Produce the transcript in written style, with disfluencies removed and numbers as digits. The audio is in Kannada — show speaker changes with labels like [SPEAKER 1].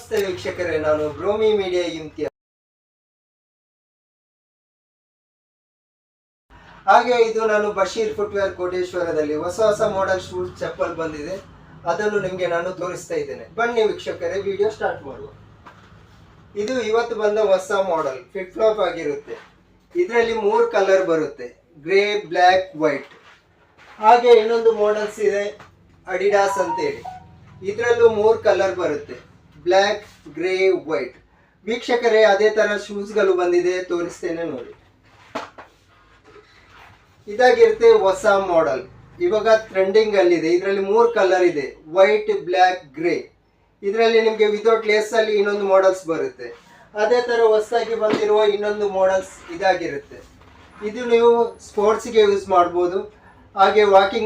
[SPEAKER 1] ನಮಸ್ತೆ ವೀಕ್ಷಕರೇ, ನಾನು ಬ್ರೋಮಿ ಮೀಡಿಯಾ ಇಮ್ತಿಯಾಜ್. ಹಾಗೆ ಇದು ನಾನು ಬಶೀರ್ ಫುಟ್ವೇರ್ ಕೋಟೇಶ್ವರದಲ್ಲಿ ಹೊಸ ಮಾಡೆಲ್ ಶೂಸ್ ಚಪ್ಪಲ್ ಬಂದಿದೆ, ಅದನ್ನು ನಿಮಗೆ ನಾನು ತೋರಿಸ್ತಾ ಇದ್ದೇನೆ. ಬನ್ನಿ ವೀಕ್ಷಕರೇ, ವಿಡಿಯೋ ಸ್ಟಾರ್ಟ್ ಮಾಡುವ. ಇದು ಇವತ್ತು ಬಂದ ಹೊಸ ಮಾಡೆಲ್, ಫ್ಲಿಪ್ ಫ್ಲಾಪ್ ಆಗಿರುತ್ತೆ. ಇದರಲ್ಲಿ 3 ಕಲರ್ ಬರುತ್ತೆ, ಗ್ರೇ, ಬ್ಲ್ಯಾಕ್, ವೈಟ್. ಹಾಗೆ ಇನ್ನೊಂದು ಮಾಡೆಲ್ಸ್ ಇದೆ ಅಡಿಡಾಸ್ ಅಂತೇಳಿ, ಇದರಲ್ಲೂ 3 ಕಲರ್ ಬರುತ್ತೆ, ಬ್ಲ್ಯಾಕ್, ಗ್ರೇ, ವೈಟ್. ವೀಕ್ಷಕರೇ, ಅದೇ ತರ ಶೂಸ್ಗಳು ಬಂದಿದೆ, ತೋರಿಸ್ತೇನೆ ನೋಡಿ. ಇದಾಗಿರುತ್ತೆ ಹೊಸ ಮಾಡೆಲ್, ಇವಾಗ ಟ್ರೆಂಡಿಂಗ್ ಅಲ್ಲಿದೆ. ಇದರಲ್ಲಿ 3 ಕಲರ್ ಇದೆ, ವೈಟ್, ಬ್ಲ್ಯಾಕ್, ಗ್ರೇ. ಇದರಲ್ಲಿ ನಿಮಗೆ ವಿತೌಟ್ ಲೇಸ್ ಅಲ್ಲಿ ಇನ್ನೊಂದು ಮಾಡೆಲ್ಸ್ ಬರುತ್ತೆ. ಅದೇ ತರ ಹೊಸದಾಗಿ ಬಂದಿರುವ ಇನ್ನೊಂದು ಮಾಡೆಲ್ಸ್ ಇದಾಗಿರುತ್ತೆ. ಇದು ನೀವು ಸ್ಪೋರ್ಟ್ಸ್ಗೆ ಯೂಸ್ ಮಾಡ್ಬೋದು, ಹಾಗೆ ವಾಕಿಂಗ್